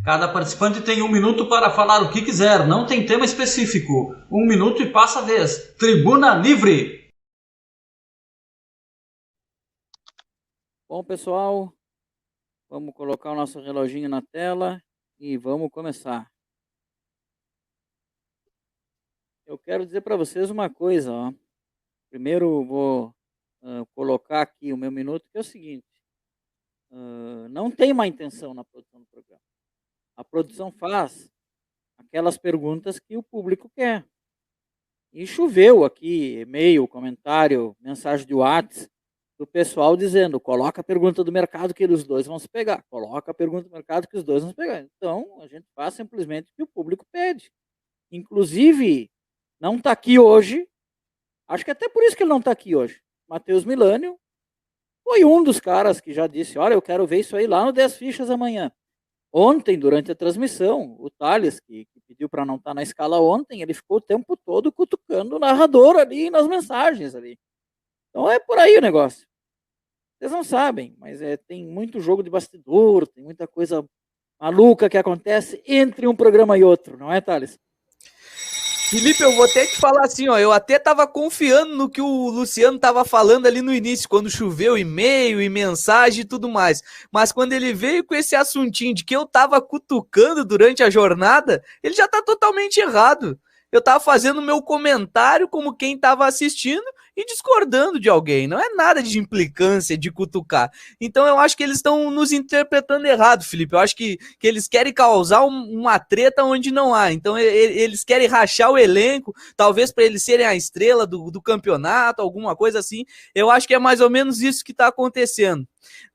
Cada participante tem 1 minuto para falar o que quiser, não tem tema específico. 1 minuto e passa a vez. Tribuna livre! Bom, pessoal, vamos colocar o nosso reloginho na tela e vamos começar. Eu quero dizer para vocês uma coisa, ó. Primeiro vou colocar aqui o meu minuto, que é o seguinte. Não tem má intenção na produção do programa. A produção faz aquelas perguntas que o público quer. E choveu aqui, e-mail, comentário, mensagem de WhatsApp, do pessoal dizendo, coloca a pergunta do mercado que os dois vão se pegar, coloca a pergunta do mercado que os dois vão se pegar. Então, a gente faz simplesmente o que o público pede. Inclusive, não está aqui hoje, acho que até por isso que ele não está aqui hoje. Matheus Milânio foi um dos caras que já disse, olha, eu quero ver isso aí lá no 10 Fichas amanhã. Ontem, durante a transmissão, o Thales, que pediu para não estar na escala ontem, ele ficou o tempo todo cutucando o narrador ali nas mensagens ali. Então é por aí o negócio. Vocês não sabem, mas tem muito jogo de bastidor, tem muita coisa maluca que acontece entre um programa e outro, não é, Thales? Felipe, eu vou até te falar assim, ó, eu até tava confiando no que o Luciano tava falando ali no início, quando choveu e-mail e mensagem e tudo mais, mas quando ele veio com esse assuntinho de que eu tava cutucando durante a jornada, ele já tá totalmente errado. Eu tava fazendo meu comentário como quem tava assistindo e discordando de alguém, não é nada de implicância, de cutucar. Então eu acho que eles estão nos interpretando errado, Felipe. Eu acho que eles querem causar uma treta onde não há. Então eles querem rachar o elenco, talvez para eles serem a estrela do campeonato, alguma coisa assim. Eu acho que é mais ou menos isso que está acontecendo.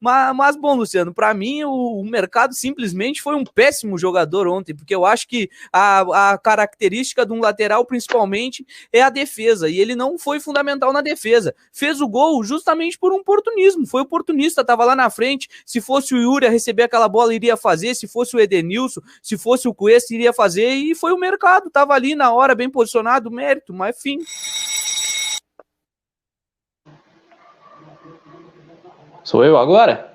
Mas bom, Luciano, para mim o mercado simplesmente foi um péssimo jogador ontem, porque eu acho que a característica de um lateral, principalmente, é a defesa, e ele não foi fundamental na defesa. Fez o gol justamente por um oportunismo, foi oportunista, estava lá na frente. Se fosse o Yuri a receber aquela bola, iria fazer. Se fosse o Edenilson, se fosse o Cuesta, iria fazer. E foi o mercado, estava ali na hora, bem posicionado, mérito, mas fim. Sou eu agora?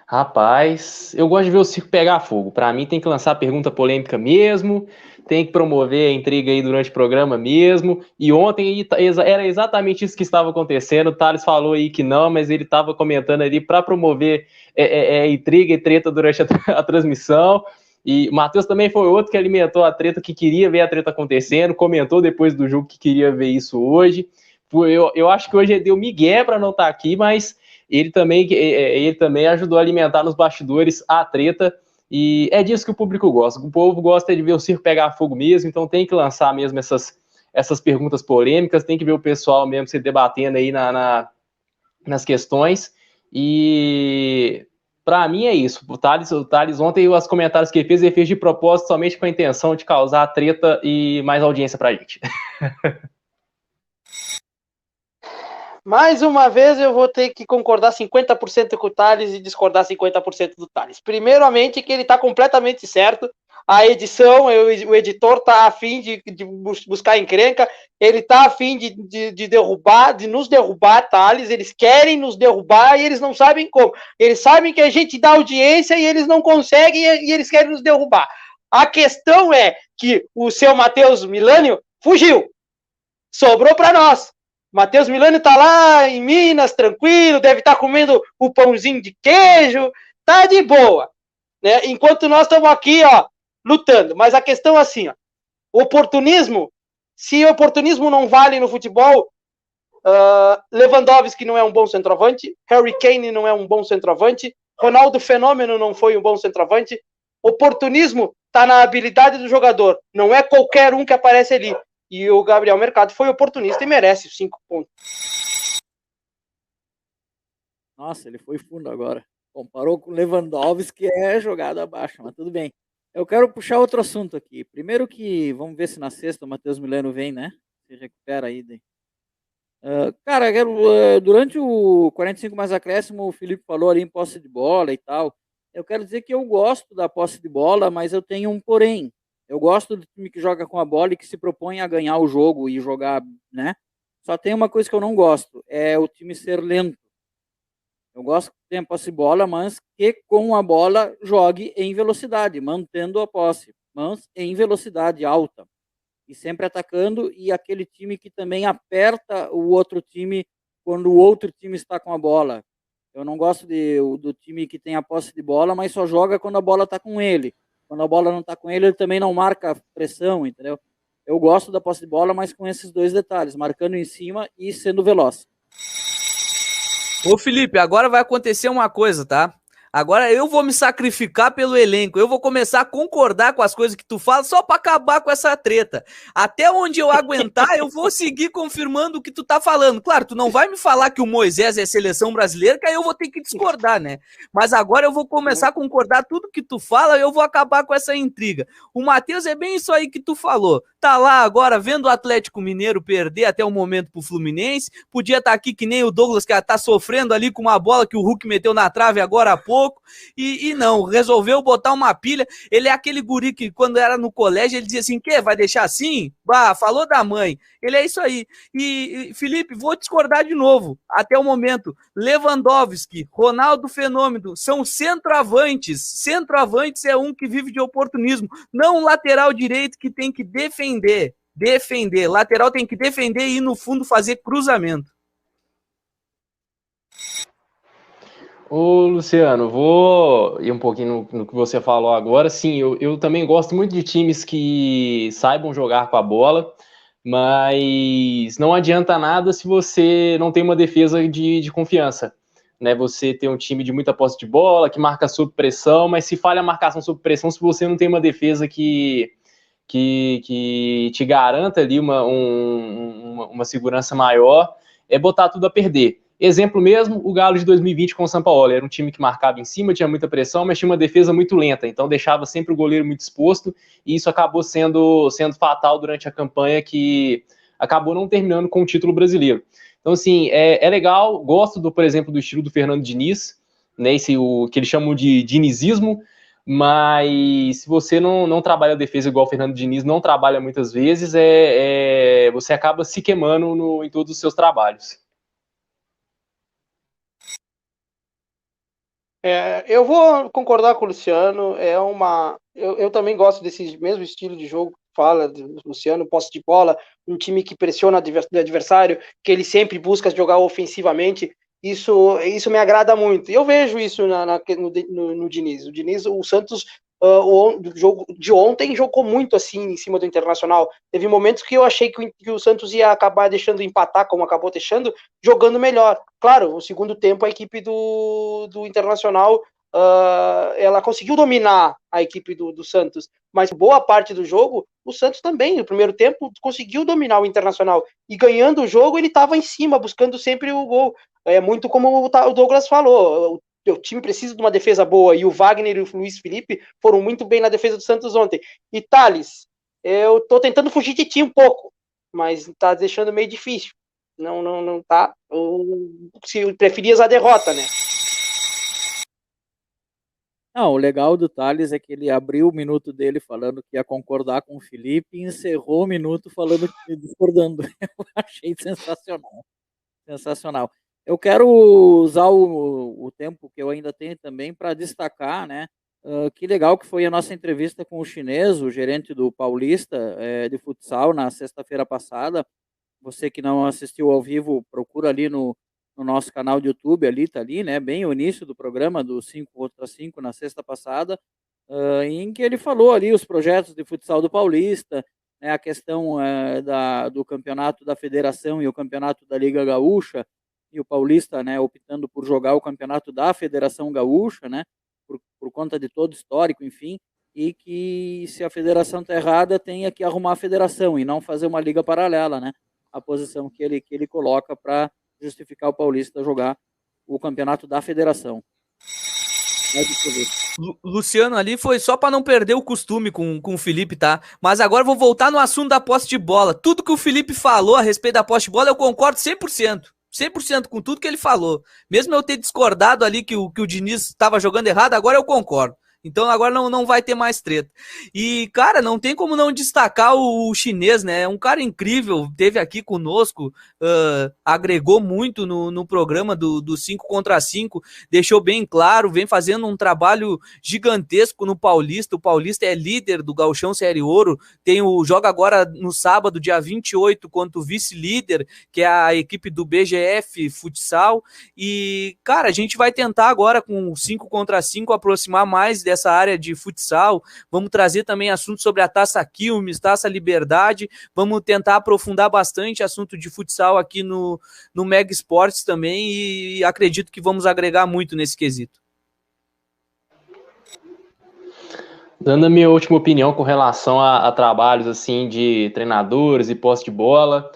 Rapaz, eu gosto de ver o circo pegar fogo. Para mim tem que lançar pergunta polêmica mesmo, tem que promover a intriga aí durante o programa mesmo. E ontem era exatamente isso que estava acontecendo. O Thales falou aí que não, mas ele estava comentando ali para promover intriga e treta durante a transmissão. E o Matheus também foi outro que alimentou a treta, que queria ver a treta acontecendo, comentou depois do jogo que queria ver isso hoje. Eu acho que hoje ele deu migué para não estar aqui, mas ele também ajudou a alimentar nos bastidores a treta, e é disso que o público gosta. O povo gosta de ver o circo pegar fogo mesmo, então tem que lançar mesmo essas perguntas polêmicas, tem que ver o pessoal mesmo se debatendo aí nas questões, e para mim é isso. O Thales ontem, os comentários que ele fez de propósito somente com a intenção de causar treta e mais audiência pra gente. Mais uma vez eu vou ter que concordar 50% com o Thales e discordar 50% do Thales. Primeiramente que ele está completamente certo. A edição, o editor está afim de buscar encrenca, ele está afim de derrubar, de nos derrubar, Thales. Eles querem nos derrubar e eles não sabem como. Eles sabem que a gente dá audiência e eles não conseguem e eles querem nos derrubar. A questão é que o seu Matheus Milânio fugiu. Sobrou para nós. Matheus Milânio tá lá em Minas, tranquilo, deve estar comendo o pãozinho de queijo, tá de boa, né? Enquanto nós estamos aqui, ó, lutando. Mas a questão é assim, ó, oportunismo, se oportunismo não vale no futebol, Lewandowski não é um bom centroavante, Harry Kane não é um bom centroavante, Ronaldo Fenômeno não foi um bom centroavante. Oportunismo tá na habilidade do jogador, não é qualquer um que aparece ali. E o Gabriel Mercado foi oportunista e merece 5 pontos. Nossa, ele foi fundo agora. Comparou com o Lewandowski, que é jogada abaixo, mas tudo bem. Eu quero puxar outro assunto aqui. Primeiro que, vamos ver se na sexta o Matheus Milano vem, né? Se recupera aí. Cara, durante o 45 mais acréscimo, o Felipe falou ali em posse de bola e tal. Eu quero dizer que eu gosto da posse de bola, mas eu tenho um porém. Eu gosto do time que joga com a bola e que se propõe a ganhar o jogo e jogar, né? Só tem uma coisa que eu não gosto, é o time ser lento. Eu gosto que tenha posse de bola, mas que com a bola jogue em velocidade, mantendo a posse, mas em velocidade alta. E sempre atacando, e aquele time que também aperta o outro time quando o outro time está com a bola. Eu não gosto do time que tem a posse de bola, mas só joga quando a bola está com ele. Quando a bola não está com ele, ele também não marca pressão, entendeu? Eu gosto da posse de bola, mas com esses dois detalhes, marcando em cima e sendo veloz. Ô Felipe, agora vai acontecer uma coisa, tá? Agora eu vou me sacrificar pelo elenco. Eu vou começar a concordar com as coisas que tu fala só pra acabar com essa treta. Até onde eu aguentar, eu vou seguir confirmando o que tu tá falando. Claro, tu não vai me falar que o Moisés é seleção brasileira, que aí eu vou ter que discordar, né? Mas agora eu vou começar a concordar tudo que tu fala e eu vou acabar com essa intriga. O Matheus é bem isso aí que tu falou. Tá lá agora vendo o Atlético Mineiro perder até o momento pro Fluminense. Podia estar aqui que nem o Douglas, que tá sofrendo ali com uma bola que o Hulk meteu na trave agora há pouco. E não, resolveu botar uma pilha. Ele é aquele guri que quando era no colégio ele dizia assim, vai deixar assim? Bah, falou da mãe. Ele é isso aí. E Felipe, vou discordar de novo. Até o momento, Lewandowski, Ronaldo Fenômeno, são centroavantes. Centroavantes é um que vive de oportunismo, não um lateral direito que tem que defender. Lateral tem que defender e ir no fundo fazer cruzamento. Ô, Luciano, vou ir um pouquinho no que você falou agora. Sim, eu também gosto muito de times que saibam jogar com a bola, mas não adianta nada se você não tem uma defesa de confiança, né? Você tem um time de muita posse de bola, que marca sob pressão, mas se falha a marcação sob pressão, se você não tem uma defesa que te garanta ali uma segurança maior, é botar tudo a perder. Exemplo mesmo, o Galo de 2020 com o Sampaoli. Era um time que marcava em cima, tinha muita pressão, mas tinha uma defesa muito lenta, então deixava sempre o goleiro muito exposto, e isso acabou sendo fatal durante a campanha, que acabou não terminando com o título brasileiro. Então, assim, é legal, gosto, por exemplo, do estilo do Fernando Diniz, né, o que eles chamam de dinizismo, mas se você não trabalha a defesa igual o Fernando Diniz não trabalha muitas vezes, você acaba se queimando em todos os seus trabalhos. Eu vou concordar com o Luciano. Eu também gosto desse mesmo estilo de jogo que fala do Luciano, posse de bola, um time que pressiona o adversário, que ele sempre busca jogar ofensivamente. Isso me agrada muito. E eu vejo isso no Diniz. O Diniz, o Santos, o jogo de ontem jogou muito assim em cima do Internacional. Teve momentos que eu achei que o Santos ia acabar deixando empatar, como acabou deixando, jogando melhor. Claro, no segundo tempo a equipe do Internacional ela conseguiu dominar a equipe do Santos, mas boa parte do jogo o Santos também, no primeiro tempo, conseguiu dominar o Internacional, e ganhando o jogo ele estava em cima, buscando sempre o gol. É muito como o Douglas falou, o time precisa de uma defesa boa, e o Wagner e o Luiz Felipe foram muito bem na defesa do Santos ontem. E Thales, eu tô tentando fugir de ti um pouco, mas tá deixando meio difícil. Não tá. Se preferias a derrota, né? Não, o legal do Thales é que ele abriu o minuto dele falando que ia concordar com o Felipe e encerrou o minuto falando que discordando. Eu achei sensacional. Sensacional. Eu quero usar o tempo que eu ainda tenho também para destacar, né? Que legal que foi a nossa entrevista com o Chinês, o gerente do Paulista de futsal, na sexta-feira passada. Você que não assistiu ao vivo, procura ali no nosso canal de YouTube, ali tá ali, né? Bem o início do programa do 5 contra 5 na sexta passada, em que ele falou ali os projetos de futsal do Paulista, né, a questão do campeonato da Federação e o campeonato da Liga Gaúcha, e o Paulista, né, optando por jogar o campeonato da Federação Gaúcha, né, por conta de todo o histórico, enfim, e que se a federação está errada, tenha que arrumar a federação e não fazer uma liga paralela, né, a posição que ele coloca para justificar o Paulista jogar o campeonato da federação. Luciano ali foi só para não perder o costume com o Felipe, tá? Mas agora eu vou voltar no assunto da posse de bola. Tudo que o Felipe falou a respeito da posse de bola, eu concordo 100%. 100% com tudo que ele falou. Mesmo eu ter discordado ali que o Diniz estava jogando errado, agora eu concordo. Então agora não vai ter mais treta. E, cara, não tem como não destacar o chinês, né? É um cara incrível, teve aqui conosco, agregou muito no programa do 5 contra 5, deixou bem claro, vem fazendo um trabalho gigantesco no Paulista. O Paulista é líder do Gauchão Série Ouro, joga agora no sábado, dia 28, contra o vice-líder, que é a equipe do BGF Futsal. E, cara, a gente vai tentar agora com o 5 contra 5 aproximar mais dessa área de futsal, vamos trazer também assuntos sobre a Taça Quilmes, Taça Liberdade, vamos tentar aprofundar bastante assunto de futsal aqui no Mega Esportes também, e acredito que vamos agregar muito nesse quesito. Dando a minha última opinião com relação a trabalhos assim de treinadores e posse de bola,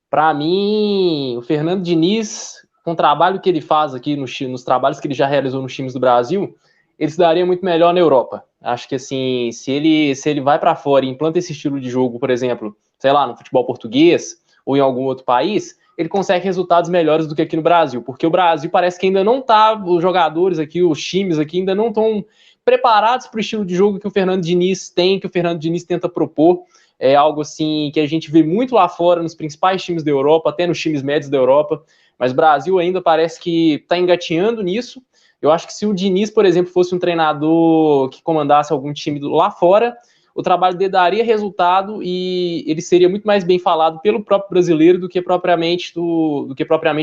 para mim, o Fernando Diniz, com o trabalho que ele faz aqui nos trabalhos que ele já realizou nos times do Brasil, ele se daria muito melhor na Europa. Acho que assim, se ele vai para fora e implanta esse estilo de jogo, por exemplo, sei lá, no futebol português ou em algum outro país, ele consegue resultados melhores do que aqui no Brasil, porque o Brasil parece que ainda não tá, os jogadores aqui, os times aqui ainda não estão preparados para o estilo de jogo que o Fernando Diniz tem, que o Fernando Diniz tenta propor. É algo assim que a gente vê muito lá fora, nos principais times da Europa, até nos times médios da Europa, mas o Brasil ainda parece que está engatinhando nisso. Eu acho que se o Diniz, por exemplo, fosse um treinador que comandasse algum time lá fora, o trabalho dele daria resultado e ele seria muito mais bem falado pelo próprio brasileiro do que propriamente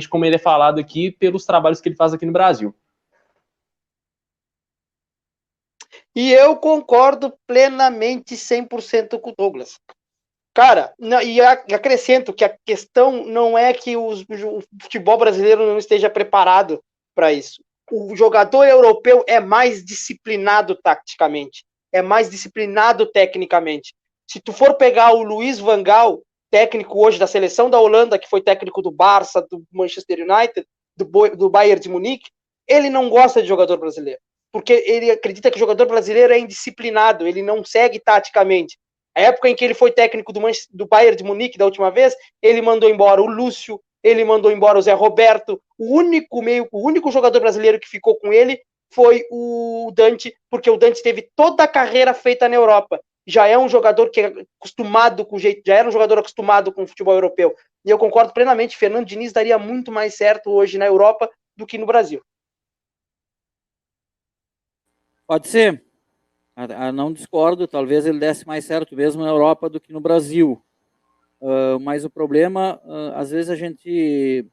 como ele é falado aqui pelos trabalhos que ele faz aqui no Brasil. E eu concordo plenamente 100% com o Douglas. Cara, e acrescento que a questão não é que o futebol brasileiro não esteja preparado para isso. O jogador europeu é mais disciplinado taticamente, é mais disciplinado tecnicamente. Se tu for pegar o Luiz Van Gaal, técnico hoje da seleção da Holanda, que foi técnico do Barça, do Manchester United, do Bayern de Munique, ele não gosta de jogador brasileiro, porque ele acredita que o jogador brasileiro é indisciplinado, ele não segue taticamente. A época em que ele foi técnico do Bayern de Munique da última vez, ele mandou embora o Lúcio, ele mandou embora o Zé Roberto. O único jogador brasileiro que ficou com ele foi o Dante, porque o Dante teve toda a carreira feita na Europa. Já é um jogador que é acostumado já era um jogador acostumado com o futebol europeu. E eu concordo plenamente, Fernando Diniz daria muito mais certo hoje na Europa do que no Brasil. Pode ser. Não discordo, talvez ele desse mais certo mesmo na Europa do que no Brasil. Mas o problema, às vezes a gente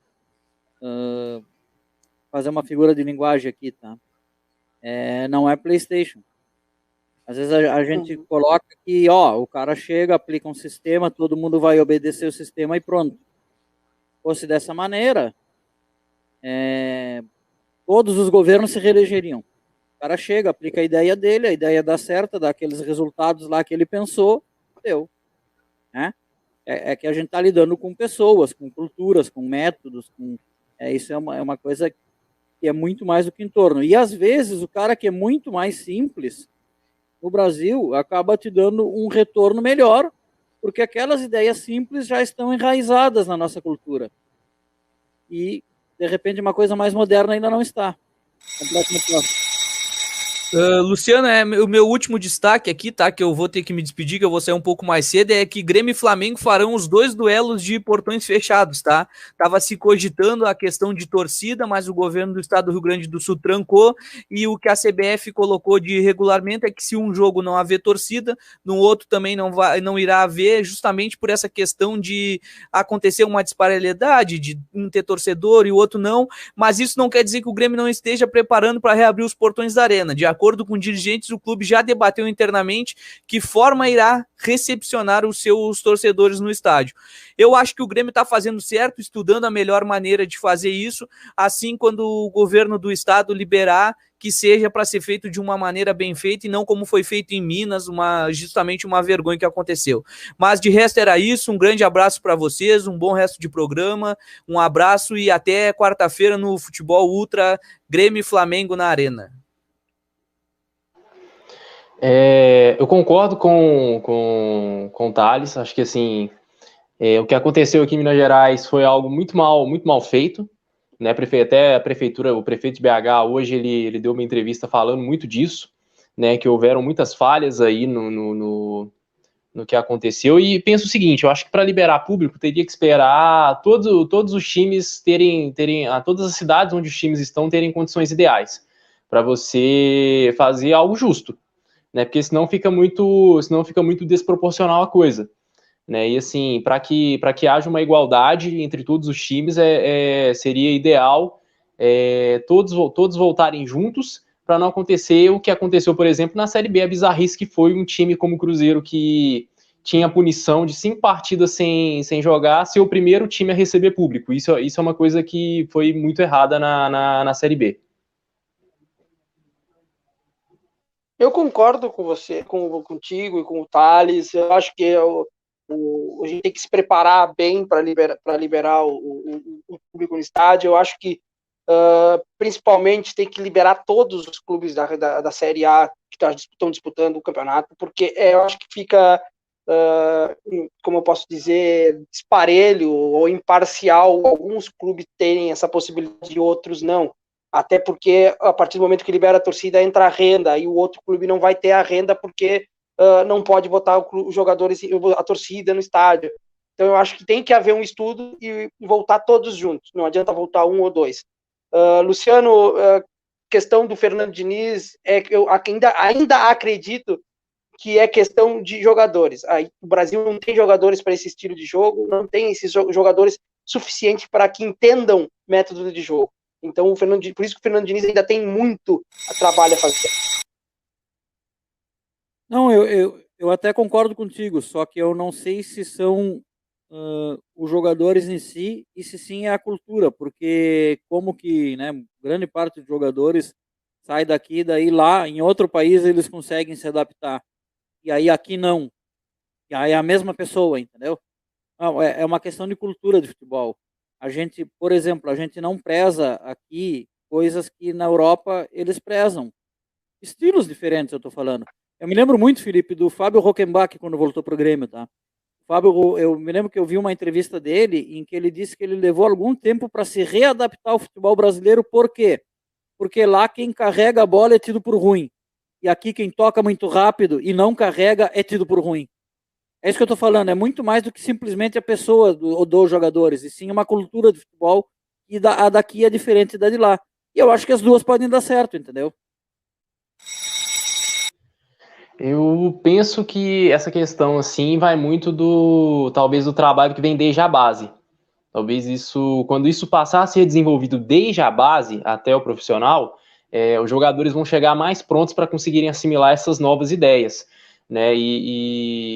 fazer uma figura de linguagem aqui, tá? Não é PlayStation. Às vezes a gente coloca que, o cara chega, aplica um sistema, todo mundo vai obedecer o sistema e pronto. Se fosse dessa maneira, todos os governos se reelegeriam. O cara chega, aplica a ideia dele, a ideia dá certo, dá aqueles resultados lá que ele pensou, deu. Né? É que a gente está lidando com pessoas, com culturas, com métodos, isso é uma coisa que é muito mais do que em torno. E às vezes o cara que é muito mais simples, no Brasil, acaba te dando um retorno melhor, porque aquelas ideias simples já estão enraizadas na nossa cultura. E, de repente, uma coisa mais moderna ainda não está. Completamente próximo. Luciano, o meu último destaque aqui, tá? Que eu vou ter que me despedir, que eu vou sair um pouco mais cedo, é que Grêmio e Flamengo farão os 2 duelos de portões fechados, tá? Tava se cogitando a questão de torcida, mas o governo do estado do Rio Grande do Sul trancou, e o que a CBF colocou de regulamento é que se um jogo não haver torcida, no outro também não irá haver, justamente por essa questão de acontecer uma disparidade, de um ter torcedor e o outro não, mas isso não quer dizer que o Grêmio não esteja preparando para reabrir os portões da arena. De acordo com dirigentes, o clube já debateu internamente que forma irá recepcionar os seus torcedores no estádio. Eu acho que o Grêmio está fazendo certo, estudando a melhor maneira de fazer isso, assim quando o governo do estado liberar, que seja para ser feito de uma maneira bem feita e não como foi feito em Minas, justamente uma vergonha que aconteceu. Mas de resto era isso, um grande abraço para vocês, um bom resto de programa, um abraço e até quarta-feira no Futebol Ultra, Grêmio e Flamengo na Arena. Eu concordo com o Thales, acho que assim, o que aconteceu aqui em Minas Gerais foi algo muito mal feito, né? Até a prefeitura, o prefeito de BH hoje ele deu uma entrevista falando muito disso, né, que houveram muitas falhas aí no que aconteceu, e penso o seguinte, eu acho que para liberar público teria que esperar todos os times todas as cidades onde os times estão terem condições ideais, para você fazer algo justo, né, porque senão fica muito desproporcional a coisa, né, e assim, para que haja uma igualdade entre todos os times, seria ideal todos voltarem juntos, para não acontecer o que aconteceu, por exemplo, na Série B, a bizarrice que foi um time como o Cruzeiro, que tinha a punição de 5 partidas sem jogar, ser o primeiro time a receber público. Isso é uma coisa que foi muito errada na Série B. Eu concordo com você, contigo e com o Thales. Eu acho que a gente tem que se preparar bem para liberar o público no estádio. Eu acho que principalmente tem que liberar todos os clubes da Série A que estão disputando o campeonato, porque eu acho que fica, como eu posso dizer, disparelho ou imparcial alguns clubes terem essa possibilidade e outros não. Até porque, a partir do momento que libera a torcida, entra a renda, e o outro clube não vai ter a renda porque não pode botar os jogadores, a torcida no estádio. Então, eu acho que tem que haver um estudo e voltar todos juntos. Não adianta voltar um ou dois. Luciano, questão do Fernando Diniz, eu ainda acredito que é questão de jogadores. Aí, o Brasil não tem jogadores para esse estilo de jogo, não tem esses jogadores suficientes para que entendam método de jogo. Então, por isso que o Fernando Diniz ainda tem muito trabalho a fazer. Não, eu até concordo contigo, só que eu não sei se são os jogadores em si e se sim é a cultura, porque como que, né, grande parte dos jogadores sai daqui, daí lá em outro país eles conseguem se adaptar, e aí aqui não, e aí é a mesma pessoa, entendeu? Não, é uma questão de cultura de futebol. A gente, por exemplo, a gente não preza aqui coisas que na Europa eles prezam. Estilos diferentes, eu tô falando. Eu me lembro muito, Felipe, do Fábio Rockenbach quando voltou pro Grêmio, tá? O Fábio, eu me lembro que eu vi uma entrevista dele em que ele disse que ele levou algum tempo para se readaptar ao futebol brasileiro. Por quê? Porque lá quem carrega a bola é tido por ruim. E aqui quem toca muito rápido e não carrega é tido por ruim. É isso que eu tô falando, é muito mais do que simplesmente a pessoa dos jogadores, e sim uma cultura de futebol, e a daqui é diferente da de lá. E eu acho que as duas podem dar certo, entendeu? Eu penso que essa questão, assim, vai muito talvez, do trabalho que vem desde a base. Talvez quando isso passar a ser desenvolvido desde a base até o profissional, os jogadores vão chegar mais prontos para conseguirem assimilar essas novas ideias, né?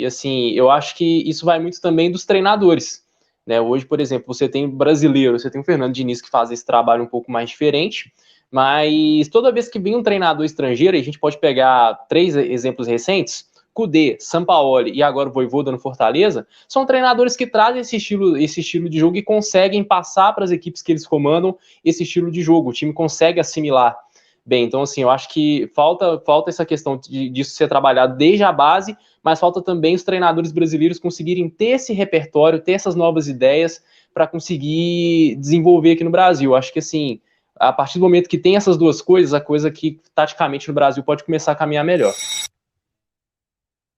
Assim, eu acho que isso vai muito também dos treinadores, né? Hoje, por exemplo, você tem brasileiro, você tem o Fernando Diniz que faz esse trabalho um pouco mais diferente, mas toda vez que vem um treinador estrangeiro, e a gente pode pegar 3 exemplos recentes, Kudê, Sampaoli e agora o Vojvoda no Fortaleza, são treinadores que trazem esse estilo de jogo e conseguem passar para as equipes que eles comandam esse estilo de jogo. O time consegue assimilar bem. Então, assim, eu acho que falta essa questão disso ser trabalhado desde a base, mas falta também os treinadores brasileiros conseguirem ter esse repertório, ter essas novas ideias para conseguir desenvolver aqui no Brasil. Eu acho que, assim, a partir do momento que tem essas duas coisas, a coisa que, taticamente, no Brasil pode começar a caminhar melhor.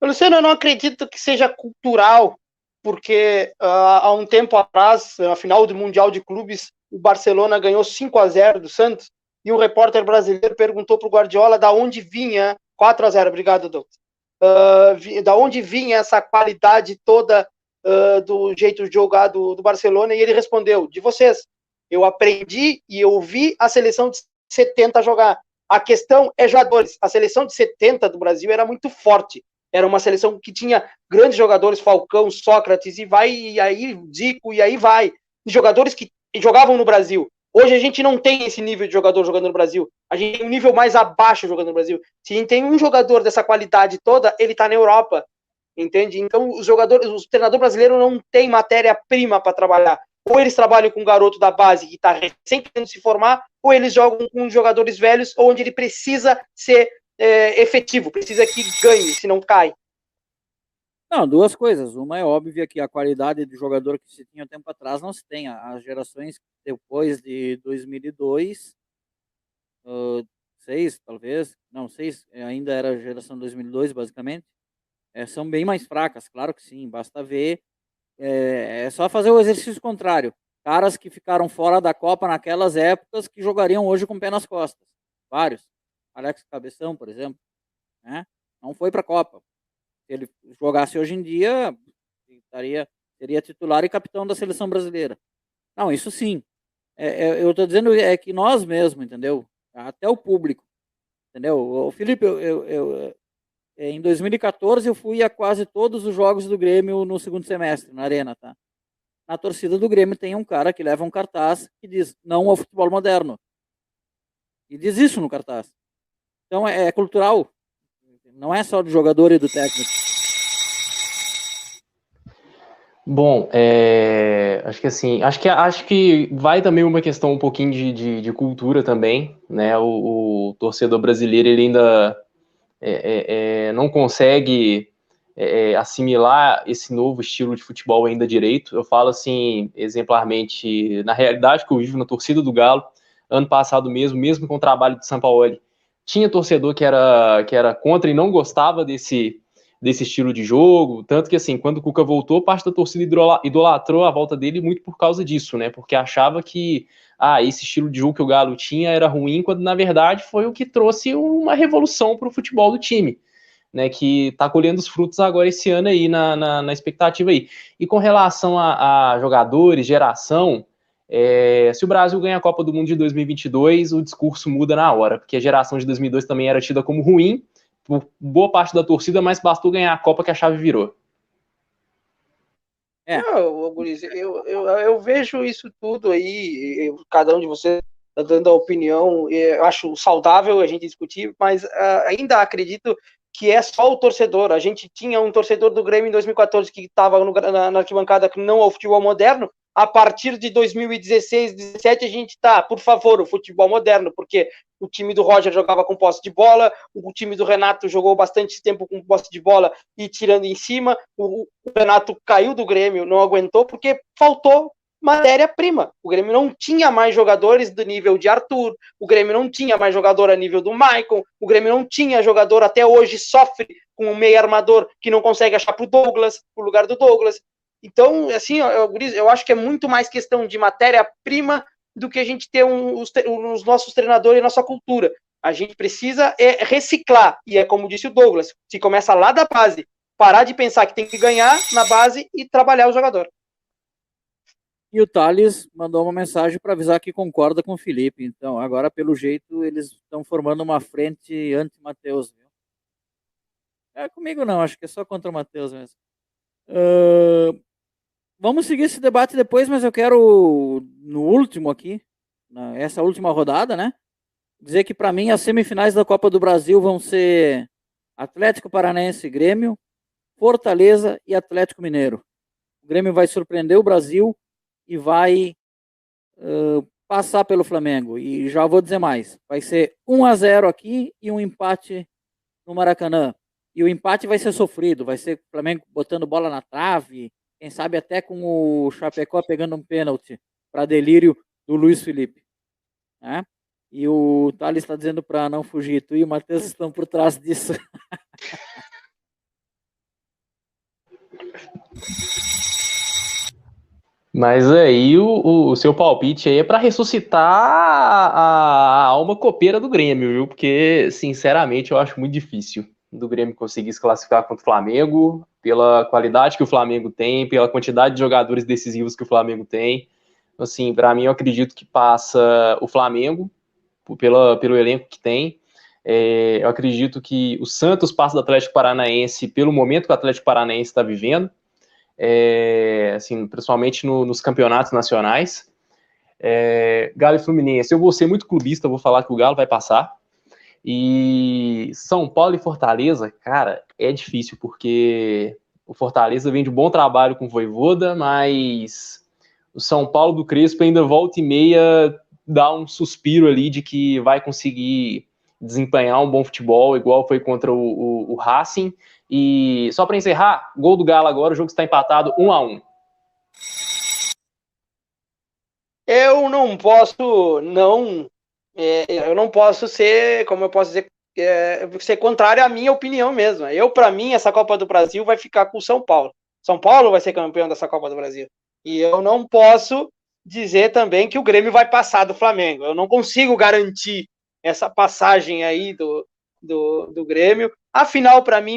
Luciano, eu não acredito que seja cultural, porque há um tempo atrás, na final do Mundial de Clubes, o Barcelona ganhou 5-0 do Santos, e um repórter brasileiro perguntou para o Guardiola da onde vinha 4-0, obrigado, Douglas. Da onde vinha essa qualidade toda do jeito de jogar do Barcelona, e ele respondeu, de vocês. Eu aprendi e eu vi a seleção de 70 jogar. A questão é jogadores. A seleção de 70 do Brasil era muito forte. Era uma seleção que tinha grandes jogadores, Falcão, Sócrates, e aí Zico, e aí vai. Jogadores que jogavam no Brasil. Hoje a gente não tem esse nível de jogador jogando no Brasil. A gente tem um nível mais abaixo jogando no Brasil. Se a gente tem um jogador dessa qualidade toda, ele tá na Europa. Entende? Então os treinadores brasileiros não têm matéria-prima para trabalhar. Ou eles trabalham com um garoto da base que está recém querendo se formar, ou eles jogam com jogadores velhos, onde ele precisa ser efetivo, precisa que ganhe, se não cai. Não, duas coisas. Uma é óbvia que a qualidade de jogador que se tinha tempo atrás não se tem. As gerações depois de 2002 6, talvez, não, 6 ainda era a geração 2002, basicamente, são bem mais fracas, claro que sim, basta ver, é só fazer o exercício contrário. Caras que ficaram fora da Copa naquelas épocas que jogariam hoje com o pé nas costas. Vários. Alex Cabeção, por exemplo, né? Não foi para a Copa. Se ele jogasse hoje em dia, seria titular e capitão da seleção brasileira. Não, isso sim. Eu estou dizendo que nós mesmos, entendeu? Até o público, entendeu? O Felipe, em 2014 eu fui a quase todos os jogos do Grêmio no segundo semestre, na Arena, tá? Na torcida do Grêmio tem um cara que leva um cartaz que diz não ao futebol moderno. E diz isso no cartaz. Então é cultural. Não é só do jogador e do técnico. Bom, acho que vai também uma questão um pouquinho de cultura também, né? O torcedor brasileiro ele ainda não consegue assimilar esse novo estilo de futebol ainda direito. Eu falo assim, exemplarmente, na realidade que eu vivo na torcida do Galo, ano passado mesmo com o trabalho de Sampaoli, tinha torcedor que era contra e não gostava desse estilo de jogo, tanto que assim, quando o Cuca voltou, parte da torcida idolatrou a volta dele muito por causa disso, né? Porque achava que esse estilo de jogo que o Galo tinha era ruim, quando na verdade foi o que trouxe uma revolução para o futebol do time, né? Que está colhendo os frutos agora esse ano aí, na expectativa aí. E com relação a jogadores, geração, se o Brasil ganha a Copa do Mundo de 2022, o discurso muda na hora, porque a geração de 2002 também era tida como ruim, por boa parte da torcida, mas bastou ganhar a Copa que a chave virou. Eu vejo isso tudo aí, cada um de vocês está dando a opinião, eu acho saudável a gente discutir, mas ainda acredito que é só o torcedor. A gente tinha um torcedor do Grêmio em 2014 que estava na arquibancada que não ao futebol moderno. A partir de 2016, 2017, a gente tá, por favor, o futebol moderno, porque o time do Roger jogava com posse de bola, o time do Renato jogou bastante tempo com posse de bola e tirando em cima, o Renato caiu do Grêmio, não aguentou, porque faltou matéria-prima. O Grêmio não tinha mais jogadores do nível de Arthur, o Grêmio não tinha mais jogador a nível do Maicon, o Grêmio não tinha jogador, até hoje sofre com um meio armador que não consegue achar pro lugar do Douglas. Então, assim, eu acho que é muito mais questão de matéria-prima do que a gente ter os nossos treinadores e nossa cultura. A gente precisa reciclar, e é como disse o Douglas, se começa lá da base, parar de pensar que tem que ganhar na base e trabalhar o jogador. E o Thales mandou uma mensagem para avisar que concorda com o Felipe. Então, agora, pelo jeito, eles estão formando uma frente anti-Matheus. Comigo não, acho que é só contra o Matheus mesmo. Vamos seguir esse debate depois, mas eu quero, no último aqui, essa última rodada, né? Dizer que para mim as semifinais da Copa do Brasil vão ser Atlético Paranaense e Grêmio, Fortaleza e Atlético Mineiro. O Grêmio vai surpreender o Brasil e vai passar pelo Flamengo. E já vou dizer mais, vai ser 1-0 aqui e um empate no Maracanã. E o empate vai ser sofrido, vai ser o Flamengo botando bola na trave, quem sabe até com o Chapecó pegando um pênalti para delírio do Luiz Felipe. Né? E o Thales está dizendo para não fugir. Tu e o Matheus estão por trás disso. Mas aí o seu palpite aí é para ressuscitar a alma copeira do Grêmio, viu? Porque, sinceramente, eu acho muito difícil do Grêmio conseguir se classificar contra o Flamengo, pela qualidade que o Flamengo tem, pela quantidade de jogadores decisivos que o Flamengo tem. Assim, para mim, eu acredito que passa o Flamengo, pelo elenco que tem. Eu acredito que o Santos passa do Atlético Paranaense pelo momento que o Atlético Paranaense está vivendo, assim, principalmente nos campeonatos nacionais. Galo e Fluminense, eu vou ser muito clubista, vou falar que o Galo vai passar. E São Paulo e Fortaleza, cara, é difícil, porque o Fortaleza vem de um bom trabalho com o Vojvoda, mas o São Paulo do Crespo ainda volta e meia dá um suspiro ali de que vai conseguir desempenhar um bom futebol, igual foi contra o Racing. E só para encerrar, gol do Galo agora, o jogo está empatado 1-1. Eu não posso não eu não posso ser, como eu posso dizer, ser contrário à minha opinião mesmo. Para mim, essa Copa do Brasil vai ficar com o São Paulo. São Paulo vai ser campeão dessa Copa do Brasil. E eu não posso dizer também que o Grêmio vai passar do Flamengo. Eu não consigo garantir essa passagem aí do Grêmio. A final, para mim,